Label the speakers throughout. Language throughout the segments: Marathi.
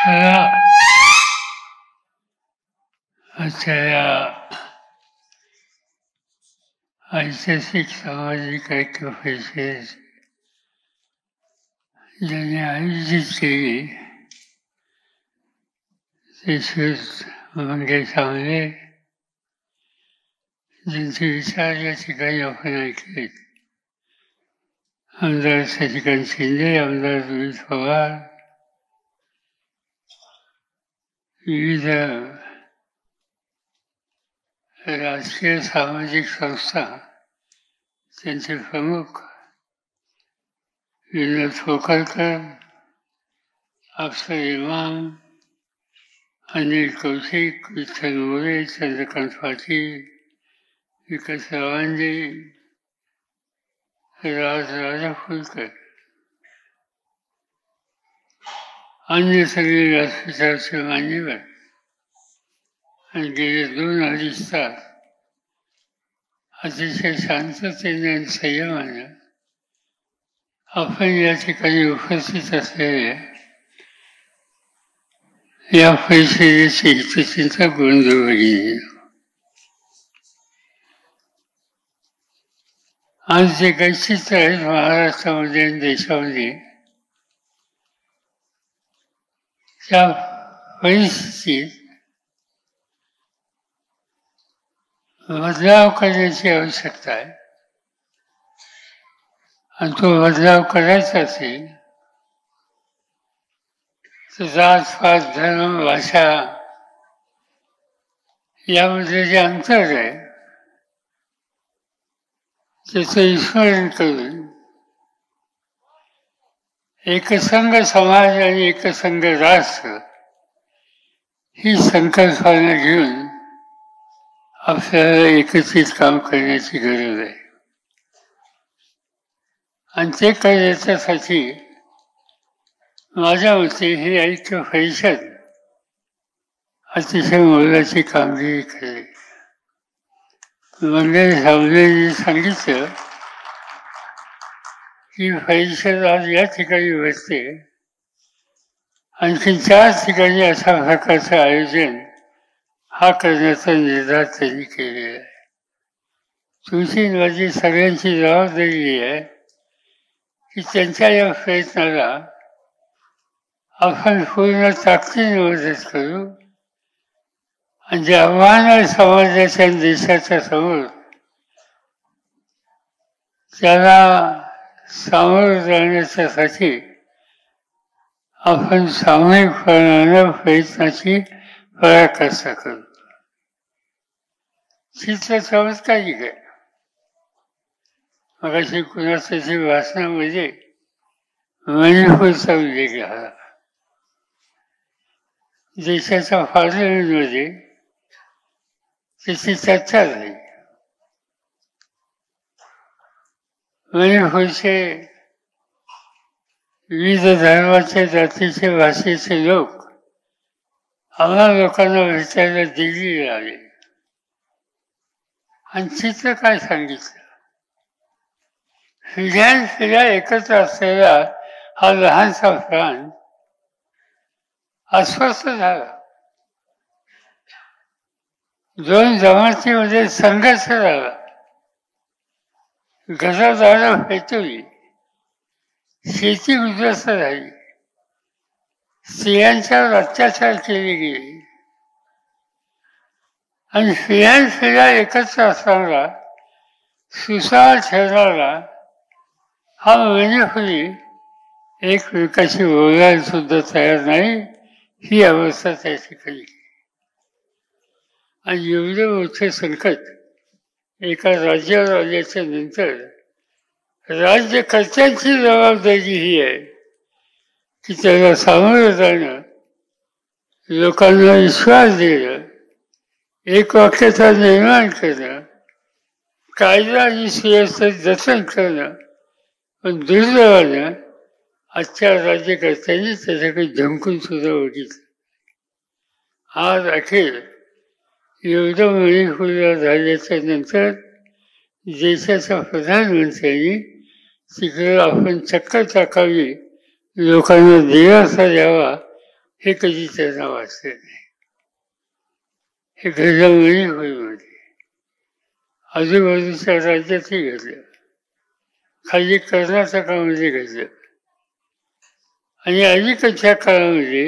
Speaker 1: मला आजच्या या ऐतिहासिक सामाजिक ऐक्यपरिषदेत ज्यांनी आयोजित केली ते श्री मंगेश आमले, ज्यांचे विचार या ठिकाणी आपण ऐकले, आमदार शशिकांत शिंदे, आमदार रोहित पवार, विविध राजकीय सामाजिक संस्था त्यांचे प्रमुख विनोद फोकरकर, अफसर इमाम, अनिल कौशिक, विठ्ठल मोरे, चंद्रकांत पाटील, विकास रावांजे, राजापूरकर, अन्य सगळे व्यासपीठाचे मान्यवर आणि गेले 2-2.5 तास अतिशय शांततेने आणि संयमाने आपण या ठिकाणी उपस्थित असलेल्या या परिषदेचे हितचिंतक बंधू भगिनी, आज जे काही चित्र आहेत महाराष्ट्रामध्ये आणि देशामध्ये, त्या परिस्थितीत बदलाव करण्याची आवश्यकता आहे आणि तो बदलाव करायचा असेल तर जात पात धर्म भाषा यामध्ये जे अंतर आहे त्याचं विस्मरण करून एकसंघ समाज आणि एकसंघ राष्ट्र ही संकल्पना घेऊन आपल्याला एकत्रित काम करण्याची गरज आहे आणि ते करण्यासाठी माझ्या मते ही ऐक्य परिषद अतिशय मोलाची कामगिरी करेल. मंगेश आमलेंनी सांगितलं की परिषद आज या ठिकाणी बसते, आणखी 4 ठिकाणी अशा प्रकारचं आयोजन हा करण्याचा निर्धार त्यांनी केलेला आहे. तुमची माझी सगळ्यांची जबाबदारी आहे की त्यांच्या या प्रयत्नाला आपण पूर्ण ताकदीने मदत करू आणि जे आव्हान आहे समाजाच्या आणि देशाच्या समोर त्याला सामोरं जाण्याच्यासाठी आपण सामूहिकपणानं प्रयत्नाची पराकाष्ठा करू. चित्र चमत्कारिक आहे. मगाशी कुणाच्या भाषणामध्ये मणिपूरचा उल्लेख झाला. देशाच्या पार्लमेंटमध्ये त्याची चर्चा झाली. मणिपूरचे विविध धर्माचे, जातीचे, भाषेचे लोक आम्हा लोकांना भेटायला दिल्लीला आले आणि चित्र काय सांगितलं, पिढ्या एकत्र असलेला हा लहानसा प्राण अस्वस्थ झाला. 2 जमातीमध्ये संघर्ष झाला, घरदारं पेटवली, शेती उद्ध्वस्त झाली, स्त्रियांच्यावर अत्याचार केले गेले आणि पिढ्या एकत्र असणारा सुसाळ ठेवणारा हा मणिपुरी एकमेकाशी बोलायला सुद्धा तयार नाही, ही अवस्था त्या ठिकाणी. आणि एवढं मोठं संकट एका राज्यावर आल्याच्या नंतर राज्यकर्त्यांची जबाबदारी ही आहे की त्याला सामोरं जाणं, लोकांना विश्वास देणं, एकवाक्यता निर्माण करणं, कायदा आणि सुव्यवस्थेचं जतन करणं. पण दुर्दैवानं आजच्या राज्यकर्त्यांनी त्याच्याकडे धमकून सुद्धा बघितलं. आज अखेर एवढं मणिपूरला झाल्याच्या नंतर देशाच्या प्रधानमंत्र्यांनी तिकडे आपण चक्कर टाकावी, लोकांना दिलासा द्यावा हे कधी त्यांना वाचले नाही. हे घडल्यामुळे होईमध्ये आजूबाजूच्या राज्यातही घडलं, खाली कर्नाटकामध्ये घडलं आणि अलीकडच्या काळामध्ये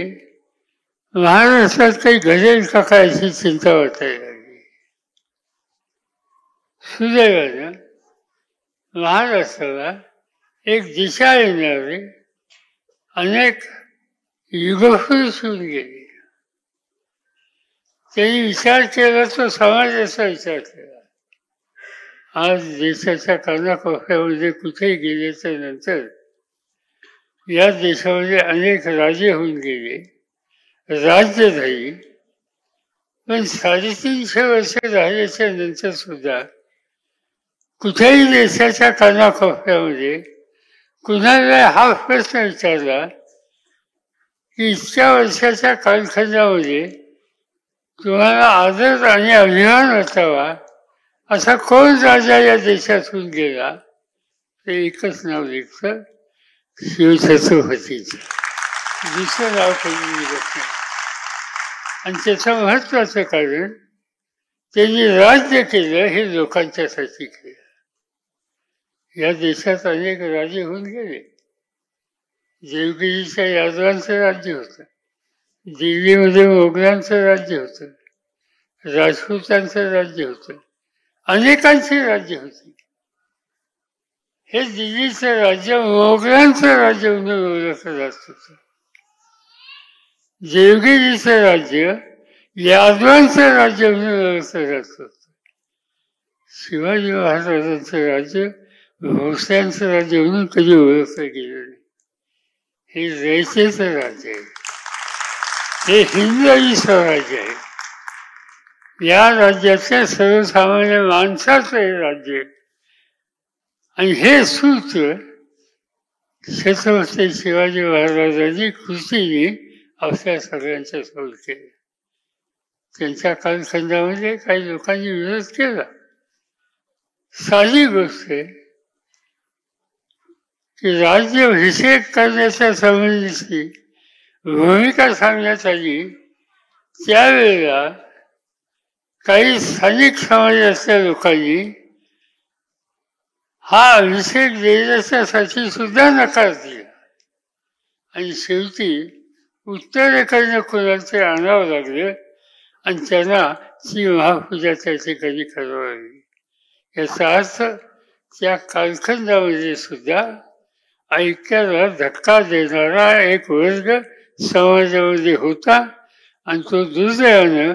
Speaker 1: महाराष्ट्रात काही घडेल का काय अशी चिंता वाटायला लागली. सुदैवानं महाराष्ट्राला एक दिशा येणारे अनेक युगपुरुष होऊन गेले. त्यांनी विचार केला तो समाजाचा विचार केला. आज देशाच्या कानाकोपऱ्यामध्ये कुठेही गेल्याच्या नंतर या देशामध्ये अनेक राजे होऊन गेले, राज्य झाली, पण 350 वर्ष झाल्याच्या नंतर सुद्धा कुठेही देशाच्या कानाकोपऱ्यामध्ये कुणाला हा प्रश्न विचारला की इतक्या वर्षाच्या कालखंडामध्ये तुम्हाला आदर आणि अभिमान वाटावा असा कोण राजा या देशातून गेला, ते एकच नाव निघतं, शिवछत्रपतींचं. दुसरं नाव कधी निघत नाही. आणि त्याचं महत्वाचं कारण त्यांनी राज्य केलं हे लोकांच्यासाठी केलं. या देशात अनेक राजे होऊन गेले. देवगिरीच्या यादवांचं राज्य होतं, दिल्लीमध्ये मोगलांचं राज्य होतं, राजपूतांचं राज्य होतं, अनेकांची राज्य होती. हे दिल्लीचं राज्य मोगलांचं राज्य म्हणून ओळखलं जात होतं. देवगिरीचं राज्य यादवांचं राज्य म्हणून ओळखलं जात होतं. शिवाजी महाराजांचं राज्य भोसल्यांचं राज्य म्हणून कधी ओळखलं गेलं नाही. हे रयतेचं राज्य आहे, हे हिंदवी स्वराज्य आहे. या राज्याच्या सर्वसामान्य माणसाचं हे राज्य आहे. आणि हे सूत्र छत्रपती शिवाजी महाराजांनी कृतीने आपल्या सगळ्यांच्या समोर केलं. त्यांच्या कालखंडामध्ये काही लोकांनी विरोध केला. साधी गोष्ट आहे की राज्याभिषेक करण्याच्या संबंधीची भूमिका सांगण्यात आली. त्यावेळेला काही स्थानिक समाजातल्या लोकांनी हा अभिषेक देण्याच्यासाठी सुद्धा नकार दिला. आणि शेवटी उत्तरेकडनं कोणाचे आणावं लागलं आणि त्यांना ती महापूजा त्या ठिकाणी करावी लागली. याचा अर्थ त्या कालखंडामध्ये सुद्धा ऐक्याला धक्का देणारा एक वर्ग समाजामध्ये होता आणि तो दुर्दैवानं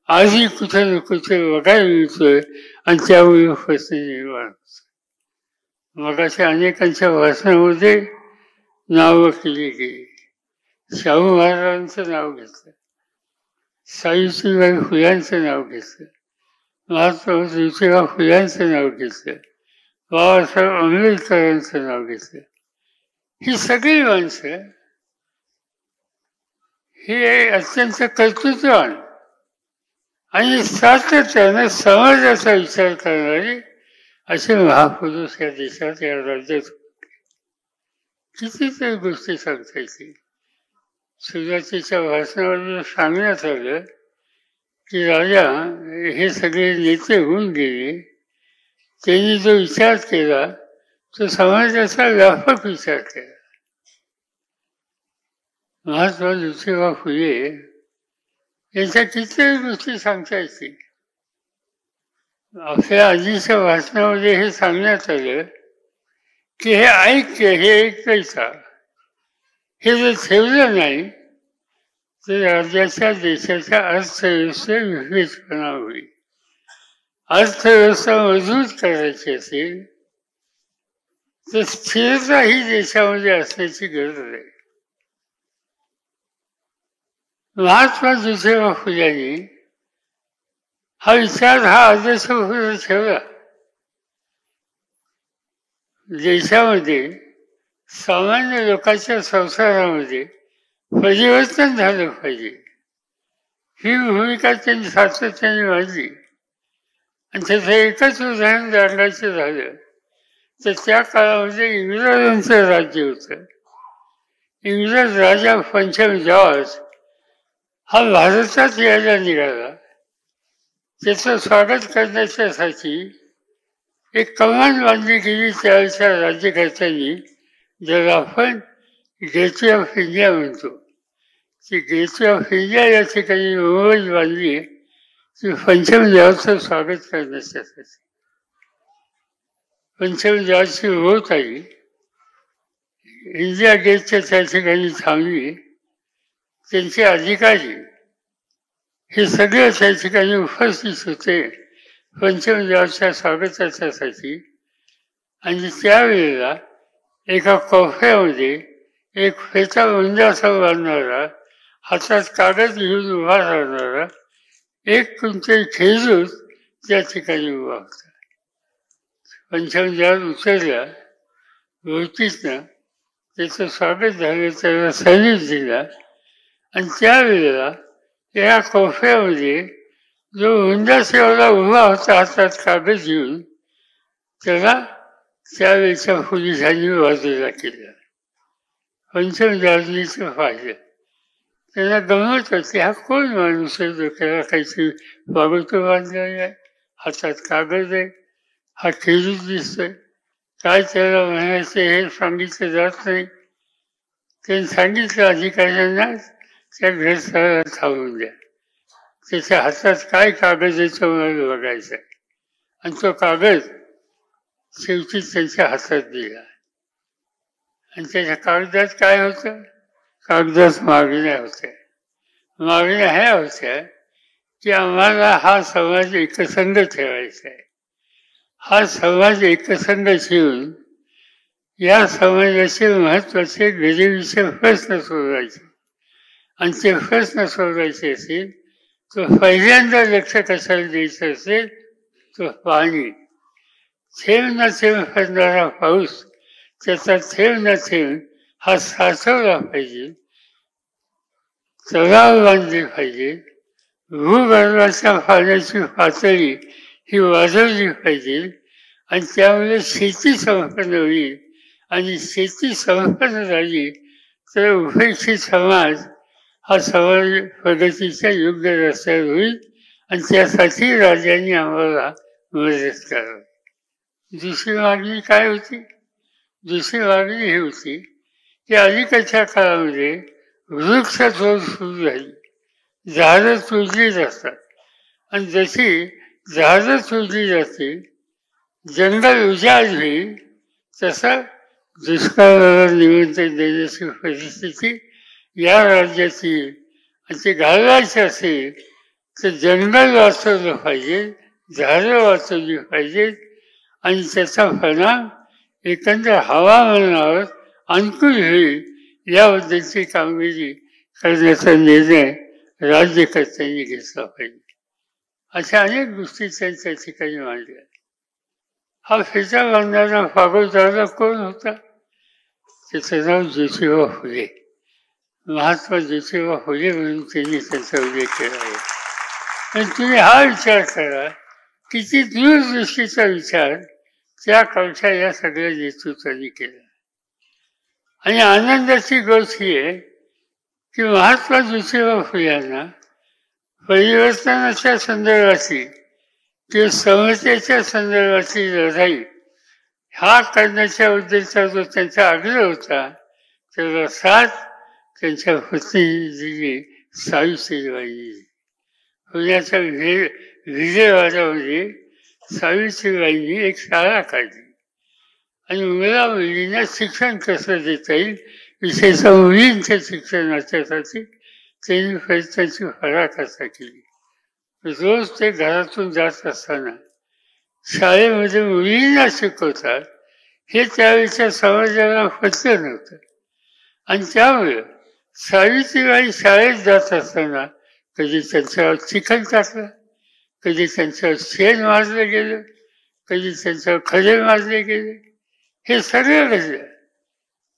Speaker 1: आजही कुठे ना कुठे बघायला मिळतोय आणि त्यामुळे प्रश्न निर्माण होतो. मगाशी अनेकांच्या भाषणामध्ये नावं केली गेली. शाहू महाराजांचं नाव घेतलं, सावित्रीबाई फुल्यांचं नाव घेतलं, महात्मा ज्योतिबा फुल्यांचं नाव घेतलं, बाबासाहेब आंबेडकरांचं नाव घेतलं. ही सगळी माणसं हे अत्यंत कर्तृत्ववान आणि सातत्यानं समाजाचा विचार करणारे असे महापुरुष या देशात, या राज्यात कितीतरी गोष्टी सांगता येतील. सुरुवातीच्या भाषणावर सांगण्यात आलं की राजा हे सगळे नेते होऊन गेले, त्यांनी जो विचार केला तो समाजाचा व्यापक विचार केला. महात्मा ज्योतिबा फुले यांच्या कितीतरी गोष्टी सांगता येतील. आपल्या आधीच्या भाषणामध्ये हे सांगण्यात आलं की हे ऐक्य, हे ऐकायचा, हे जर ठेवलं नाही तर राज्याच्या देशाच्या अर्थव्यवस्थेत विशेषपणा होईल. अर्थव्यवस्था मजबूत करायची असेल तर स्थिरता ही देशामध्ये असण्याची गरज आहे. महात्मा ज्योतिबा फुल्यांनी हा विचार, हा आदर्श ठेवला. देशामध्ये सामान्य लोकांच्या संसारामध्ये परिवर्तन झालं पाहिजे ही भूमिका त्यांनी सातत्याने मांडली. आणि त्याचं एकच उदाहरण सांगायचं झालं तर त्या काळामध्ये इंग्रजांचं राज्य होतं. इंग्रज राजा पंचम जॉर्ज हा भारतात यायला निघाला. त्याचं स्वागत करण्याच्यासाठी एक कमान बांधली गेली त्यावेळेच्या राज्यकर्त्यांनी, ज्याला आपण गेटवे ऑफ इंडिया म्हणतो. ती गेटवे ऑफ इंडिया या ठिकाणी मुंबईत बांधली ती पंचमदेवाचं स्वागत करण्यासाठी. पंचमदेवाची होत आली, इंडिया गेटच्या त्या ठिकाणी थांबली. त्यांचे अधिकारी हे सगळे त्या ठिकाणी उपस्थित होते पंचमदेवाच्या स्वागतासाठी. आणि त्यावेळेला एका कोफ्यामध्ये एक फेटा मुंजासा बांधणारा, हातात कागद घेऊन उभा राहणारा एक कोणतरी खेळून त्या ठिकाणी उभा होता. पंचमदेवात उतरला, भोवतीतनं त्याचं स्वागत झालं, त्याला सैनिक दिला. आणि त्यावेळेला या कोफ्यामध्ये जो मुंजासेवाला उभा होता हातात कागद घेऊन, त्याला त्यावेळेच्या पोलिसांनी बाजूला केलं. पंचमदेवाचं पाहिलं. त्यांना गमत होती, हा कोण माणूस आहे, डोक्याला काहीतरी बागोटं बांधलेलं आहे, हातात कागद आहे, हा खेळूच दिसतोय, काय त्याला म्हणायचं हे सांगितलं जात नाही. त्यांनी सांगितलं अधिकाऱ्यांना त्या घरस्थळाला थांबून द्या, त्याच्या हातात काय कागद आहे तो मला बघायचा आहे. आणि तो कागद शेवटी त्यांच्या हातात दिला. आणि त्याच्या कागदात काय होतं? कागदात मागण्या होत्या. मागण्या ह्या होत्या की आम्हाला हा समाज एकसंघ ठेवायचा आहे. हा समाज एकसंघ ठेवून या समाजाचे महत्त्वाचे गरिबीचे प्रश्न सोडवायचे. आणि ते प्रश्न सोडवायचे असेल तर पहिल्यांदा लक्ष कशाला द्यायचं असेल तो पाणी. थेंब न थेंब पडणारा पाऊस, त्याचा थेंब न थेंब हा साचवला पाहिजे, तलाव बांधले पाहिजे, भूगर्भाच्या पाण्याची पातळी ही वाढवली पाहिजे. आणि त्यामुळे शेती संपन्न होईल. आणि शेती संपन्न झाली तर उपेक्षित समाज हा समाज प्रगतीच्या योग्य रस्त्यावर होईल. आणि त्यासाठी राजांनी आम्हाला मदत करावी. दुसरी मागणी काय होती? दुसरी मागणी ही होती की अलीकडच्या काळामध्ये वृक्षतोड सुरू झाली, झाडं तोडली जातात. आणि जशी झाडं तोडली जाते, जंगल उजाड होईल, तसं दुष्काळाला निमंत्रण देण्याची परिस्थिती या राज्याची. आणि ते घालवायचे असेल तर जंगल वाचवलं पाहिजे, झाडं वाचवली पाहिजेत. आणि त्याचा परिणाम एकंदर हवामानावर अनुकूल होईल याबद्दलची कामगिरी करण्याचा निर्णय राज्यकर्त्यांनी घेतला पाहिजे. अशा अनेक गोष्टी त्यांच्या ठिकाणी मांडल्या. हा फेटा बांधणारा पागोटाला कोण होता? त्याचं नाव ज्योतिबा फुले, महात्मा ज्योतिबा फुले म्हणून त्यांनी त्याचा उल्लेख केला आहे. पण तुम्ही हा विचार करा, किती दूरदृष्टीचा विचार त्या काळच्या या सगळ्या नेतृत्वाने केला. आणि आनंदाची गोष्ट ही आहे की महात्मा ज्योतिबा फुल्यांना परिवर्तनाच्या संदर्भाची किंवा समतेच्या संदर्भाची लढाई हा करण्याच्याबद्दलचा जो त्यांचा आग्रह होता, त्याला साथ त्यांच्या पत्नी दिली, सावित्रीबाई. पुण्याच्या विजयवाड्यामध्ये सावित्रीबाईंनी एक शाळा काढली आणि मुला मुलींना शिक्षण कसं देता येईल, विशेषतः मुलींच्या शिक्षणाच्यासाठी त्यांनी प्रयत्नांची पराकाष्ठा केली. रोज ते घरातून जात असताना शाळेमध्ये मुलींना शिकवतात हे त्यावेळेच्या समाजाला पटलं नव्हतं. आणि त्यामुळे सावित्रीबाई शाळेत जात असताना कधी त्यांच्यावर चिखल टाकलं, कधी त्यांच्यावर शेण मारलं गेलं, कधी त्यांच्यावर खडे मारले गेले, हे सगळं घडलं.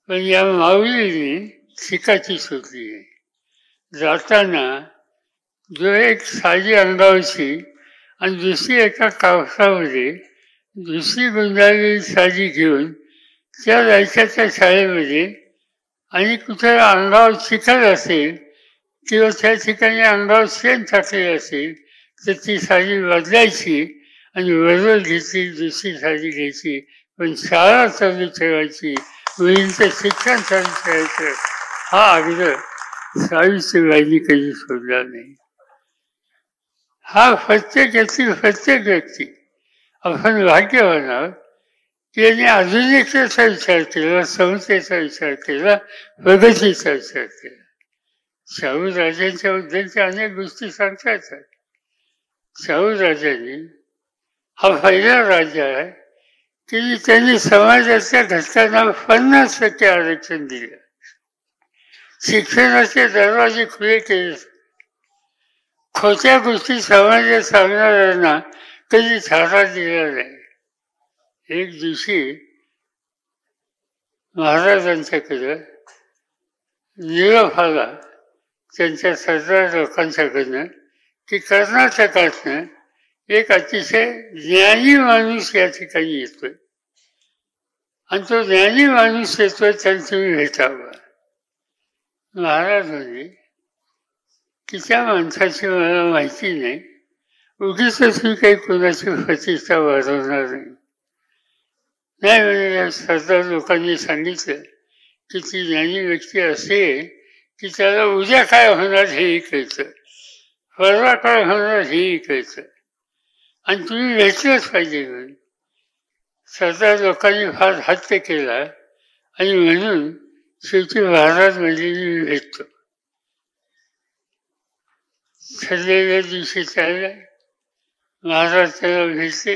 Speaker 1: पण या माऊलीने शिकाची शोधली आहे. जाताना जो एक साडी अंगावरची आणि दुसरी एका कापसामध्ये दुसरी गुंडाळलेली साडी घेऊन त्या जायच्या त्या शाळेमध्ये. आणि कुठे अंगावर चिखल असेल किंवा त्या ठिकाणी अंगावर शेण टाकले असेल तर ती साडी बदलायची आणि बरोबर घेतली दुसरी साडी घ्यायची, पण शाळा चालू ठेवायची, मुलींचं शिक्षण चालू ठेवायचं, हा आग्रह सावित्रीबाईंनी कधी सोडला नाही. हा प्रत्येक व्यक्ती आपण भाग्यवान आहोत की यांनी आधुनिकतेचा विचार केला, समतेचा विचार केला, प्रगतीचा विचार केला. शाहू राजांच्या बद्दलच्या अनेक गोष्टी सांगता येतात. शाहू राजांनी हा पहिला राजा आहे की त्यांनी समाजाच्या घटकांना 50% आरक्षण दिलं. शिक्षणाचे दरवाजे खुले केले. खोट्या गोष्टी समाजात सांगणाऱ्यांना कधी थारा दिला नाही. एक दिवशी महाराजांच्याकडं निरोप आला त्यांच्या सरदार लोकांच्याकडनं की कर्नाटकातनं एक अतिशय ज्ञानी माणूस या ठिकाणी येतोय आणि तो ज्ञानी माणूस येतोय त्याला तुम्ही भेटावा. महाराज म्हणजे की त्या माणसाची मला माहिती नाही, उगीच तुम्ही काही कोणाची प्रतिष्ठा वाढवणार नाही. नाही म्हणजे सरदार लोकांनी सांगितलं की ती ज्ञानी व्यक्ती असेल की त्याला उद्या काय होणार हेही कळतं, परवा काय होणार हेही कळतं, आणि तुम्ही भेटलंच पाहिजे. म्हणून सरदार लोकांनी फार हट्ट केला आणि म्हणून शेवटी महाराज म्हणजे मी भेटतो. ठरलेल्या दिवशी चालला, महाराज त्याला भेटले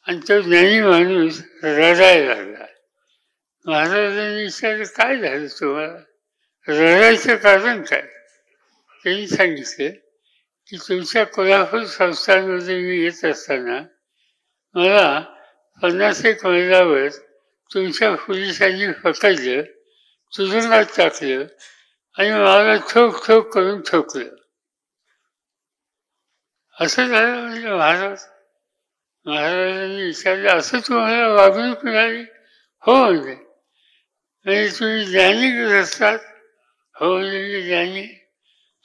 Speaker 1: आणि तो ज्ञानी माणूस रडायला लागला. महाराजांनी विचारलं काय झालं तुम्हाला, रडायचं कारण काय? त्यांनी सांगितलं की तुमच्या कोल्हापूर संस्थांमध्ये मी येत असताना मला 50 मैलावर तुमच्या पोलिसांनी पकडलं, तुरुंगात टाकलं आणि मला ठोक ठोक करून ठोकलं. असं झालं म्हणजे महाराजांनी विचारलं असं तुम्हाला वागणूक मिळाली? हो म्हणजे. म्हणजे तुम्ही ज्ञानी असतात? हो म्हणजे ज्ञानी.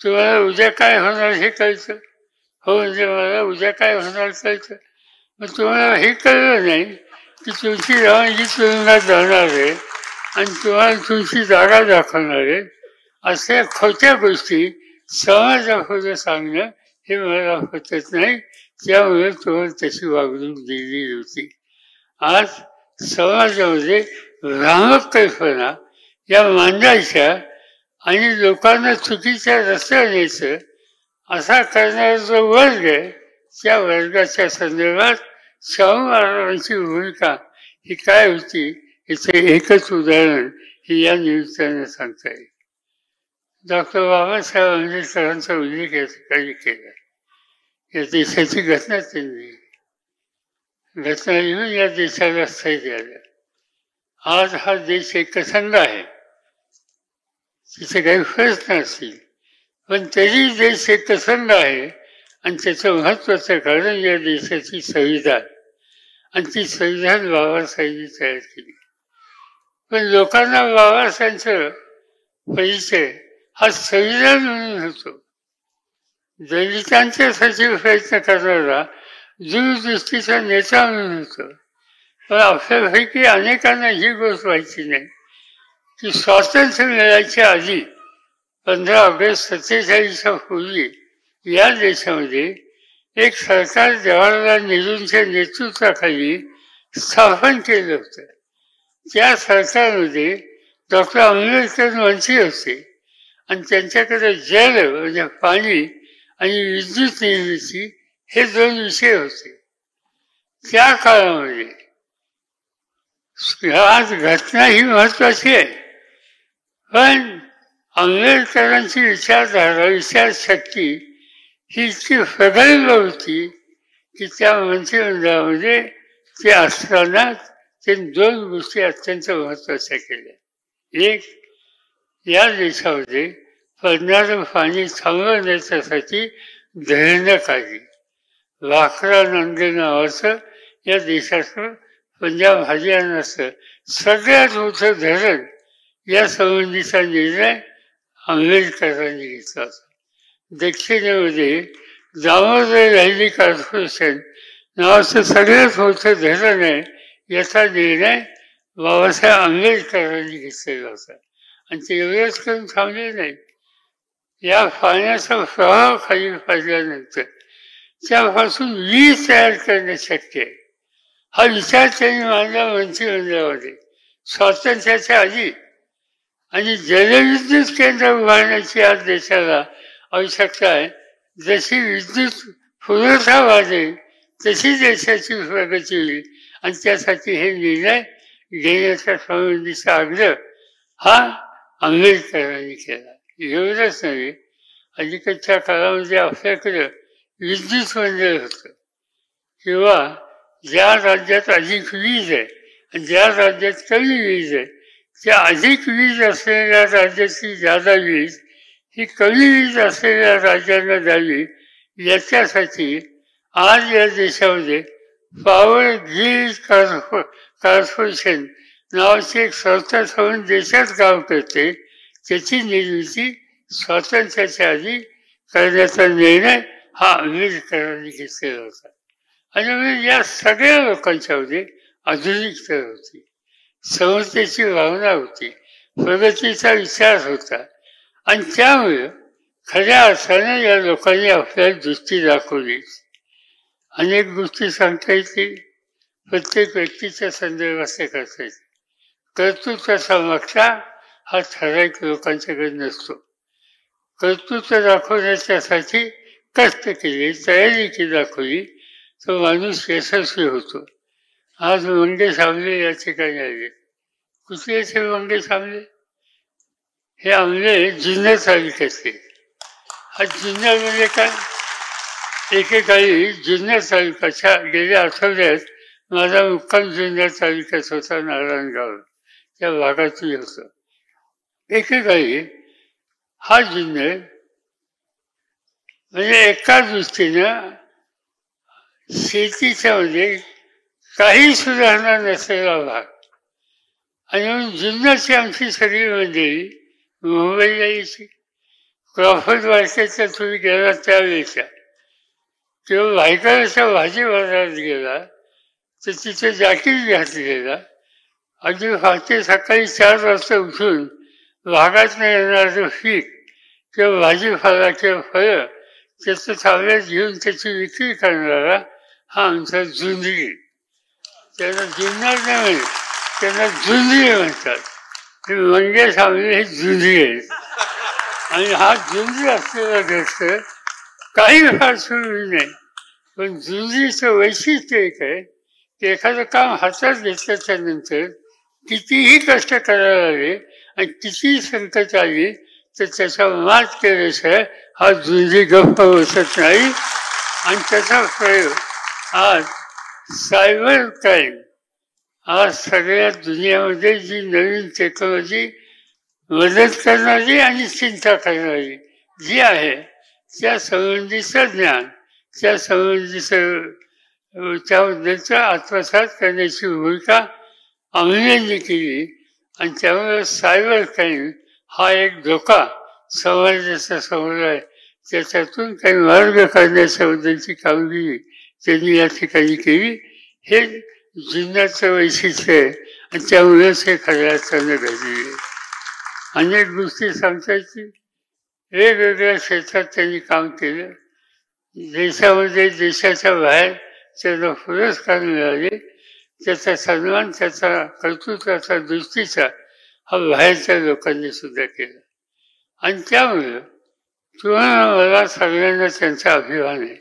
Speaker 1: तुम्हाला उद्या काय होणार हे कळतं? हो म्हणजे मला उद्या काय होणार कळतं. मग तुम्हाला हे कळलं नाही की तुमची रवानगी तुरुंगात जाणार आहे आणि तुम्हाला तुमची जागा दाखवणार आहे. अशा खोट्या गोष्टी समाजापुढे सांगणं हे मला पटत नाही, त्यामुळे तुम्हाला तशी वागणूक दिली होती. आज समाजामध्ये भ्रामक कल्पना या मांडायच्या आणि लोकांना चुकीच्या रस्त्यावर न्यायचं असा करणारा जो वर्ग आहे, त्या वर्गाच्या संदर्भात शाहू महाराजांची भूमिका ही काय होती याचं एकच उदाहरण हे या निमित्तानं सांगता येईल. डॉक्टर बाबासाहेब आंबेडकरांचा उल्लेख या ठिकाणी केला. या देशाची घटना त्यांनी घटना लिहून या देशाला स्थैर्य आलं. आज हा देश एकसंघ आहे, तिथे काही प्रश्न असतील, पण तरी देश एकसंघ आहे आणि त्याचं महत्वाचं कारण या देशाची संविधान, आणि ती संविधान बाबासाहेबांनी तयार केली. पण लोकांना बाबासाहेबांचा परिचय हा संविधान म्हणून होतो. दलितांच्यासाठी प्रयत्न करणारा दूरदृष्टीचा नेता म्हणून होतो. पण आपल्यापैकी अनेकांना ही गोष्ट व्हायची नाही की स्वातंत्र्य मिळायच्या आधी 15 ऑगस्ट 47च्या पूर्वी या देशामध्ये एक सरकार जवाहरलाल नेहरूंच्या नेतृत्वाखाली स्थापन केलं होतं. त्या सरकारमध्ये डॉक्टर आंबेडकर मंत्री होते आणि त्यांच्याकडे जल म्हणजे पाणी आणि विद्युत निर्मिती हे 2 विषय होते. त्या काळामध्ये आज घटना ही महत्वाची आहे, पण आंबेडकरांची विचारधारा विचारशक्ती ही इतकी प्रगल्भ होती की त्या मंत्रिमंडळामध्ये ते असताना ते 2 गोष्टी अत्यंत महत्वाच्या केल्या. एक, या देशामध्ये पडणारं पाणी थांबवण्यासाठी धरणं काढली. वाखरा नांदे नावाचं या देशाचं पंजाब हरियाणाचं सगळ्यात मोठं धरण या संबंधीचा निर्णय आंबेडकरांनी घेतला होता. दक्षिणेमध्ये दामोदर हल्ली कॉर्पोरेशन नावाचं सगळ्यात मोठं धरण आहे, याचा निर्णय बाबासाहेब आंबेडकरांनी घेतलेला होता. आणि ते एवढंच करून थांबले नाही. या पाण्याचा प्रभाव खाली पडल्यानंतर त्यापासून वीज तयार करणे शक्य आहे, हा विचार त्यांनी मांडला मंत्रिमंडळामध्ये स्वातंत्र्याच्या आधी. आणि जलविद्युत केंद्र उभारण्याची आज देशाला आवश्यकता आहे. जशी विद्युत पुरवठा वाढेल तशी देशाची प्रगती होईल. आणि त्यासाठी हे निर्णय घेण्याच्या संबंधीचा आग्रह हा आंबेडकरांनी केला. एवढंच नव्हे, अलीकडच्या काळामध्ये आपल्याकडं विद्युत मंडळ होतं, किंवा ज्या राज्यात अधिक वीज आहे आणि ज्या राज्यात कमी वीज आहे, त्या अधिक वीज असलेल्या राज्याची जादा वीज ही कमी वीज असलेल्या राज्यांना द्यावी, याच्यासाठी आज या देशामध्ये पॉवर ग्रीड कॉर्पोरेशन नावाची एक संस्था म्हणून देशात काम करते. त्याची निर्मिती स्वातंत्र्याच्या आधी करण्याचा निर्णय हा आंबेडकरांनी घेतलेला होता. आणि या सगळ्या लोकांच्यामध्ये आधुनिकता होती, समतेची भावना होती, प्रगतीचा विचार होता. आणि त्यामुळे खऱ्या अर्थानं या लोकांनी आपल्याला दृष्टी दाखवली. अनेक गोष्टी सांगता येतील, प्रत्येक व्यक्तीच्या संदर्भात ते करता येते. कर्तृत्वाचा मागचा हा ठराविक लोकांच्याकडे नसतो. कर्तृत्व दाखवण्याच्यासाठी कष्ट केले, तयारी केली दाखवली तर माणूस यशस्वी होतो. आज मंगेश आमले या ठिकाणी आले. कुठले असे मंगेश आमले? हे आमले जुन्नर तालुक्यातले. हा जुन्नर म्हणजे काय? एकेकाळी जुन्नर तालुक्याच्या गेल्या आठवड्यात माझा मुक्काम जुन्नर तालुक्यात होता, नारायणगाव त्या भागातही होतं. एकेकाळी हा जुन्नर म्हणजे एका दृष्टीनं शेतीच्या मध्ये काही सुधारणा नसलेला भाग. आणि म्हणून जुन्नरची आमची सगळी मंडळी मुंबईला यायची. क्रॉफर्ड मार्केटला तुम्ही गेला त्यावेळेच्या, किंवा भायखळ्याच्या भाजी बाजारात गेला तर तिथे जॅकेट घातलेला, अगदी पहाटे सकाळी 4 वाजता उठून भागातनं येणारं पीक किंवा भाजीपाला किंवा फळं त्याचं ताब्यात घेऊन त्याची विक्री करणारा हा आमचा जुंजरी. त्यांना जुन्नर नाही म्हणत, त्यांना जुंजरी म्हणतात. हे मंगेश आमले हे जुंजरी आहेत. आणि हा जुंजरी असलेला ग्रस्त काही फार सुरू नाही. पण जुंजरीचं वैशिष्ट्य एक आहे की एखादं काम हातात घेतल्याच्या नंतर कितीही कष्ट करायला लागले आणि कितीही संकट आली तर त्याचा मात केल्याशिवाय हा जुंजरी गप्प बसत नाही. आणि त्याचा प्रयोग आज सायबर क्राईम, आज सगळ्या दुनियामध्ये जी नवीन टेक्नॉलॉजी मदत करणारी आणि चिंता करणारी जी आहे, त्या संबंधीचं ज्ञान, त्या संबंधीचं त्याबद्दलचं आत्मसात करण्याची भूमिका आम्ही केली. आणि त्यामुळे सायबर क्राईम हा एक धोका समाजाच्या समोर आहे. त्याच्यातून काही मार्ग काढण्याच्याबद्दलची कामगिरी त्यांनी या ठिकाणी केली. हे जुन्नरचं वैशिष्ट्य आहे आणि त्यामुळेच हे खऱ्या अर्थानं घडलेलं आहे. अनेक गोष्टी सांगता येतील. वेगवेगळ्या क्षेत्रात त्यांनी काम केलं. देशामध्ये देशाच्या बाहेर त्यांना पुरस्कार मिळाले. त्याचा सन्मान, त्याचा कर्तृत्वाचा, दृष्टीचा हा बाहेरच्या लोकांनी सुद्धा केला. आणि त्यामुळं तुम्हाला मला सगळ्यांना त्यांचा अभिमान आहे.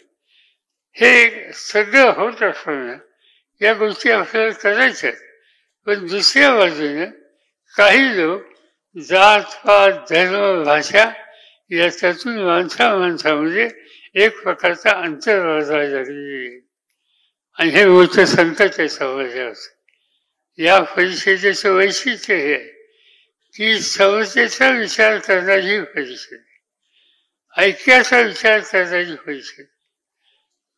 Speaker 1: हे सगळं होत असताना या गोष्टी आपल्याला करायच्या. पण दुसऱ्या बाजूने काही लोक जात पात धर्म भाषा याच्यातून माणसामध्ये एक प्रकारचा अंतर वाजायला लागलेली आहे. आणि हे मोठं संकट आहे समाजावर. या परिषदेचं वैशिष्ट्य हे आहे की समतेचा विचार करणारी परिषद, ऐक्याचा विचार करणारी परिषद.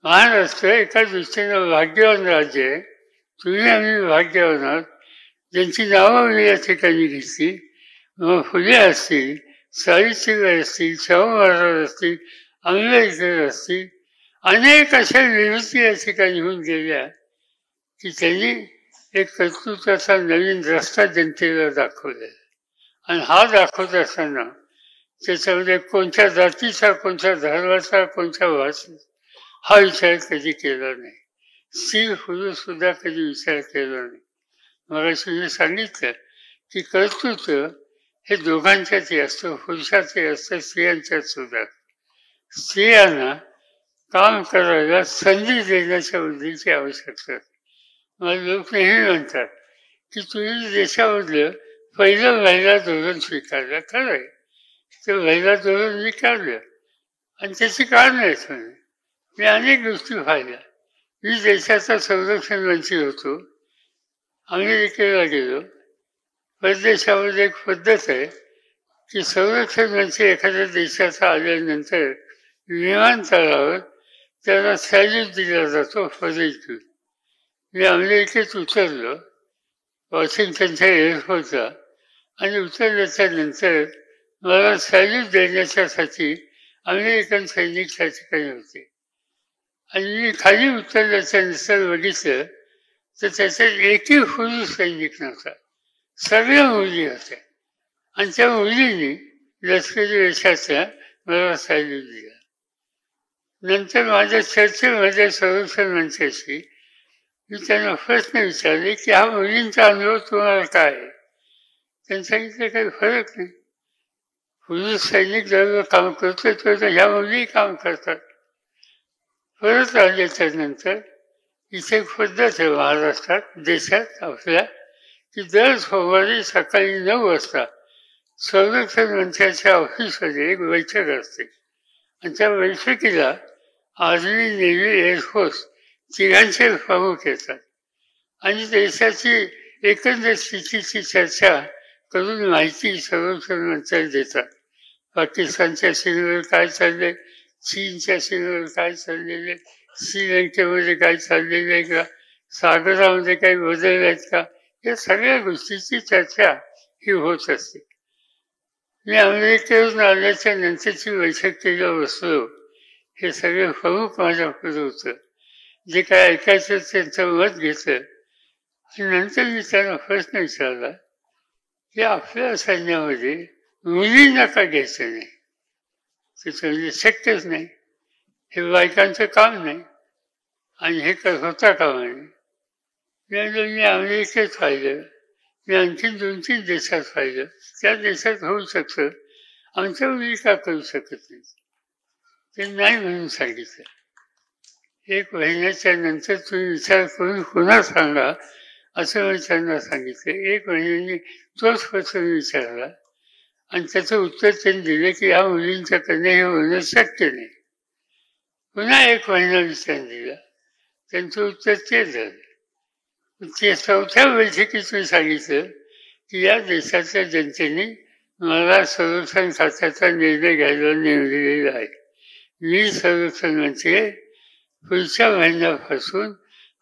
Speaker 1: महाराष्ट्र एका दृष्टीनं भाग्यवान राज्य आहे. तुम्ही आम्ही भाग्यवान आहोत ज्यांची नावं मी या ठिकाणी घेतली. मग फुले असतील, सावित्रीबाई असतील, शाहू महाराज असतील, आंबेडकर असतील, अनेक अशा विभूती या ठिकाणी होऊन गेल्या की त्यांनी एक कर्तृत्वाचा नवीन रस्ता जनतेला दाखवलेला. आणि हा दाखवत असताना त्याच्यामध्ये कोणत्या जातीचा, कोणत्या धर्माचा, कोणत्या भाषेचा हा विचार कधी केला नाही. स्त्री पुरुष सुद्धा कधी विचार केला नाही. मगाशी मी सांगितलं की कर्तृत्व हे दोघांच्यातही असतं, पुरुषाचंही असतं, स्त्रियांच्यात सुद्धा. स्त्रियांना काम करायला संधी देण्याच्या बुद्धीची आवश्यकता. मला लोक नेहमी म्हणतात की तुम्ही देशामधलं पहिलं महिला धोरण स्वीकारलं. खरं आहे, ते महिला धोरण स्वीकारलं आणि त्याची कारणं आहेत. मी अनेक गोष्टी पाहिल्या. मी देशाचा संरक्षण मंत्री होतो, अमेरिकेला गेलो. परदेशामध्ये एक पद्धत आहे की संरक्षण मंत्री एखाद्या देशाचा आल्यानंतर विमानतळावर त्याला सॅल्यूट दिला जातो फौजेत घेऊन. मी अमेरिकेत उतरलो वॉशिंग्टनच्या एअरपोर्टला आणि उतरल्याच्या नंतर मला सॅल्यूट देण्याच्यासाठी अमेरिकन सैनिक त्या ठिकाणी होते. आणि मी खाली उतरल्याच्या नंतर बघितलं तर त्याच्यात एकही पुरुष सैनिक नव्हता, सगळ्या मुली होत्या. आणि त्या मुलींनी लष्करी वेशाचा मला सॅल्यूट दिला. नंतर माझ्या चर्चेमध्ये संरक्षण मंत्र्याशी मी त्यांना प्रश्न विचारले की हा मुलींचा अनुभव तुम्हाला काय आहे. त्यांनी सांगितलं काही फरक नाही, पुरुष सैनिक जवळ काम करतो तर ह्या मुली काम करतात. परत आल्याच्या नंतर इथे एक पद्धत आहे महाराष्ट्रात, देशात आपल्या, की दर सोमवारी सकाळी 9 वाजता संरक्षण मंत्र्याच्या ऑफिसमध्ये एक बैठक असते. आणि त्या बैठकीला आर्मी, नेव्ही, एअरफोर्स तिघांचे प्रमुख येतात आणि देशाची एकंदर स्थितीची चर्चा करून माहिती संरक्षण मंत्र्याला देतात. पाकिस्तानच्या सीमेवर काय चाललंय, चीनच्या सीमेवर काय चाललेले, श्रीलंकेमध्ये काय चाललेलं आहे का, सागरामध्ये काही बदल आहेत का, या सगळ्या गोष्टीची चर्चा ही होत असते. मी अमेरिकेवरून आल्याच्या नंतरची बैठकीला बसलो. हे सगळे प्रमुख माझ्याकडे होतं. जे काय ऐकायचं त्यांचं मत घेतलं. आणि नंतर मी त्यांना प्रश्न विचारला की आपल्या सैन्यामध्ये मुलींना का घ्यायचं नाही, त्याचं म्हणजे शक्यच नाही, हे बायकांचं काम नाही आणि हे होता कामा नये. मी अमेरिकेत पाहिलं, मी आणखीन 2-3 देशात पाहिलं, त्या देशात होऊ शकतं, आमच्या मुली का करू शकत नाही. ते नाही म्हणून सांगितलं. 1 महिन्याच्या नंतर तुम्ही विचार करून पुन्हा सांगा असं मी त्यांना सांगितलं. 1 महिन्याने तोच प्रश्न विचारला आणि त्याचं उत्तर त्यांनी दिलं की या मुलींच्याकडनं हे होणं शक्य नाही. पुन्हा 1 महिना विचार दिला, त्यांचं उत्तर ते झालं. ते 4थ्या बैठकीत मी सांगितलं की या देशाच्या जनतेने मला संरक्षण खात्याचा निर्णय घ्यायला नेमलेला आहे. मी संरक्षण मंत्री पुढच्या महिन्यापासून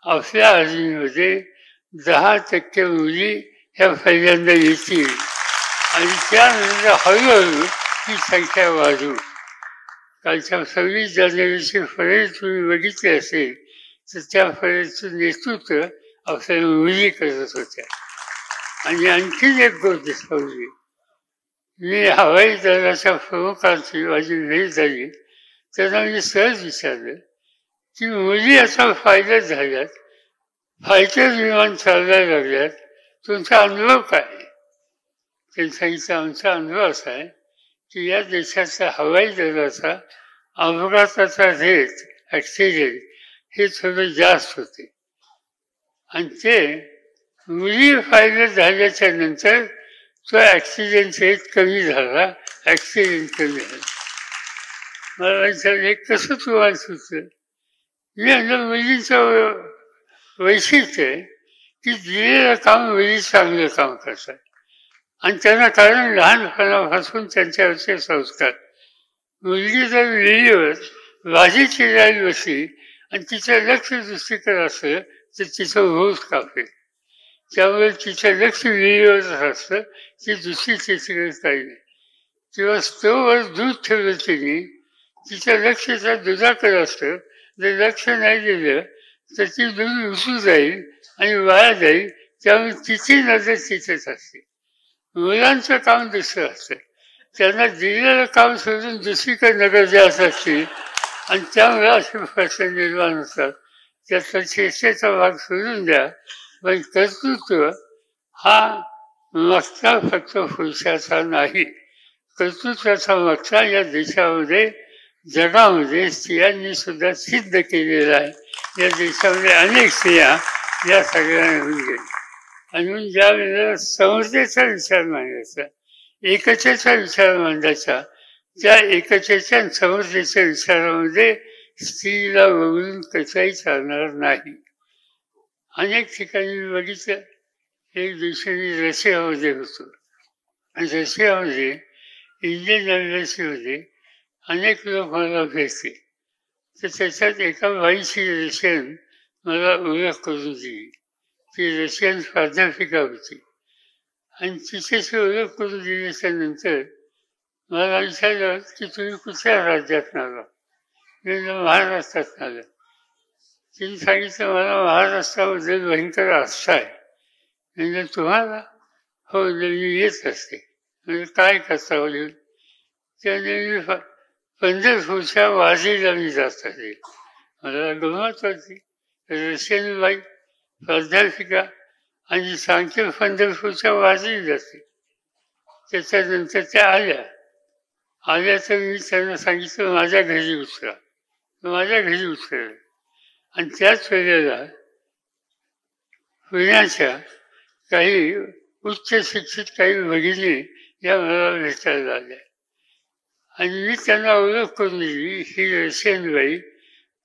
Speaker 1: आपल्या आर्मीमध्ये 10% मुली ह्या पहिल्यांदा येतील आणि त्यानंतर हळूहळू ही संख्या वाढू. कालच्या 26 जानेवारीची परेड तुम्ही बघितली असेल तर त्या परेडचं नेतृत्व आपल्या मुली करत होत्या. आणि आणखीन एक गोष्ट दिसवली, मी हवाई दलाच्या प्रमुखांची माझी भेट झाली. त्यांना मी सहज विचारलं की मुली आता फायद्यात झाल्यात, फायटर विमान चालवायला लागल्यात, तुमचा अनुभव काय. त्यांनी सांगितलं आमचा अनुभव असा आहे की या देशाच्या हवाई दलाचा अपघाताचा रेट, ॲक्सिडेंट हे थोडं जास्त होते आणि ते मुली फायदा झाल्याच्या नंतर तो ॲक्सिडेंट रेट कमी झाला, ॲक्सिडेंट कमी झाला. मला विचारलं हे कसं तुम्हाला सुचलं. मी म्हणलं मुलींचं वैशिष्ट्य आहे की दिलेलं काम मुली चांगलं काम करतात आणि त्यांना कारण लहानपणापासून त्यांच्यावरचे संस्कार. मुलगी जर वेळीवर भाजी चिरायला बसली आणि तिचं लक्ष दुसरीकडे असलं तर तिचं होश कापेल. त्यामुळे तिचं लक्ष वेळीवरच असतं, ती दुसरी तिसरीकडे काही नाही. किंवा स्टोववर दूध ठेवलं तिने, तिचं लक्ष त्या दुधाकडे असतं. जर लक्ष नाही दिलं तर ती दूध उसू जाईल आणि वाया जाईल. त्यामुळे तिची नजर तिथेच असते. मुलांचं काम दुसरं असतं. त्यांना दिलेलं काम सोडून दुसरीकडे नजर जास्त असते आणि त्यामुळे असे प्रश्न निर्माण होतात. त्याचा चेष्टेचा भाग सोडून द्या. पण कर्तृत्व हा मागचा फक्त पुरुषाचा नाही. कर्तृत्वाचा मागचा या देशामध्ये, जगामध्ये स्त्रियांनी सुद्धा सिद्ध केलेला आहे. या देशामध्ये अनेक स्त्रिया या सगळ्यांना होऊन गेल्या. आणि ज्या वेळेला समतेचा विचार मांडायचा, एकतेचा विचार मांडायचा, त्या एकतेच्या समतेच्या विचारामध्ये स्त्रीला वगळून कसंही चालणार नाही. अनेक ठिकाणी मी बघितलं. एक दिवशी मी रशियामध्ये होतो आणि रशियामध्ये इंडियन एम्बॅसीमध्ये अनेक लोक मला भेटले. तर त्याच्यात एका बाईची रशियन मला ओळख करून दिली. ती रशियन प्राध्यापिका होती आणि तिच्याशी ओळख करून दिल्याच्या नंतर मला विचारलं की तुम्ही कुठल्या राज्यात आला? मी महाराष्ट्रात आलं. तिने सांगितलं मला महाराष्ट्रामध्ये भयंकर आस्था आहे. म्हणजे तुम्हाला? हो, मी येत असते. म्हणजे काय करता येईल? त्याने मी पंढरपूरच्या वाजीला मी जात असेल. मला गमत होती. रशियन बाई प्राध्यापिका आणि सांगते पंढरपूरच्या वाजीला जाते. त्याच्यानंतर त्या आल्या तर मी त्यांना सांगितलं माझ्या घरी उतरा. माझ्या घरी उतरलं आणि त्याच वेळेला पुण्याच्या काही उच्च शिक्षित काही भगिनी या मला भेटायला आल्या आणि मी त्यांना ओळख करून दिली. ही रशियन बाई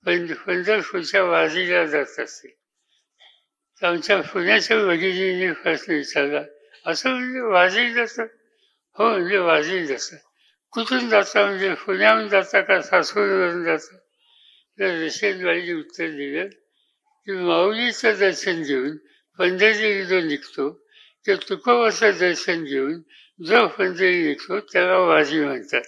Speaker 1: पंढरपूरच्या वाजीला जात असते. तर आमच्या पुण्याच्या भगिनीने प्रश्न विचारला, असं म्हणजे वाजी जातं? हो, म्हणजे वाजी जातं. कुठून जाता? म्हणजे पुण्याहून जाता का सासवडवरून जाता? तर रशियन बाईने उत्तर दिलं की माऊलीचं दर्शन घेऊन पंढरीला निघतो, ते तुकोबाचं दर्शन घेऊन जो पंढरी निघतो त्याला वाजी म्हणतात.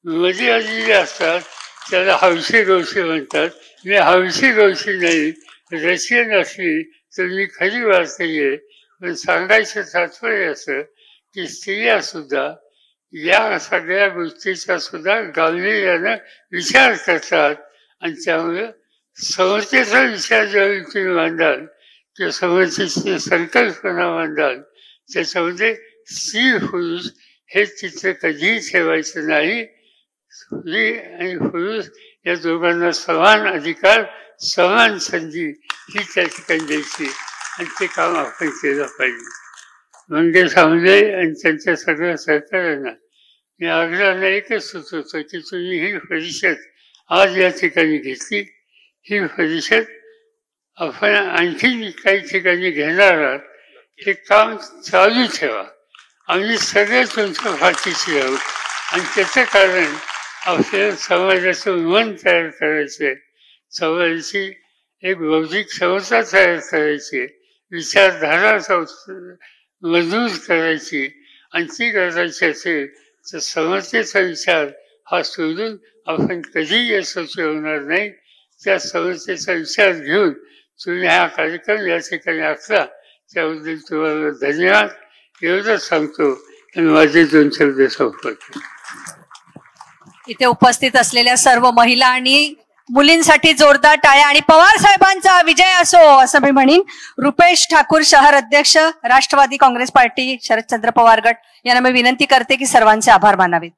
Speaker 1: मध्ये आलेले असतात त्याला हौशी गवशी म्हणतात. मी हौशी गवशी नाही, रशियन असली तर मी खरी वाचते आहे. पण सांगायचं तात्पर्य असं की स्त्रिया सुद्धा या सगळ्या गोष्टीचा सुद्धा गांभीर्यानं विचार करतात आणि त्यामुळे समतेचा विचार ज्यावेळी तुम्ही मांडाल किंवा समतेची संकल्पना मांडाल त्याच्यामध्ये स्त्री पुरुष हे चित्र कधीही ठेवायचं नाही. स्त्री आणि पुरुष या दोघांना समान अधिकार, समान संधी ही त्या ठिकाणी द्यायची आणि ते काम आपण केलं पाहिजे. मंगेश आमले आणि त्यांच्या सगळ्या सहकार्यांना मी आग्रहानं एकच सुचवतो की तुम्ही ही परिषद आज या ठिकाणी घेतली. ही परिषद आपण आणखी काही ठिकाणी घेणार आहात. हे काम चालू ठेवा. आम्ही सगळे तुमच्या पाठीशी आहोत आणि त्याचं कारण आपल्याला समाजाचं मन तयार करायचं आहे. समाजाची एक बौद्धिक क्षमता तयार करायची, विचारधारा मजबूत करायची आणि ती करायची असेल तर समतेचा विचार हा सोडून आपण कधीही यशस्वी होणार नाही. त्या समतेचा विचार घेऊन तुम्ही हा कार्यक्रम या ठिकाणी आखला त्याबद्दल तुम्हाला धन्यवाद. एवढंच सांगतो आणि माझे 2 शब्द संपवतो.
Speaker 2: इथे उपस्थित असलेल्या सर्व महिला आणि मुलींसाठी जोरदार टाळ्या आणि पवार साहेबांचा विजय असो असं मी म्हणेन. रुपेश ठाकूर, शहर अध्यक्ष, राष्ट्रवादी काँग्रेस पार्टी, शरदचंद्र पवार गट यांना मी विनंती करते की सर्वांचे आभार मानावेत.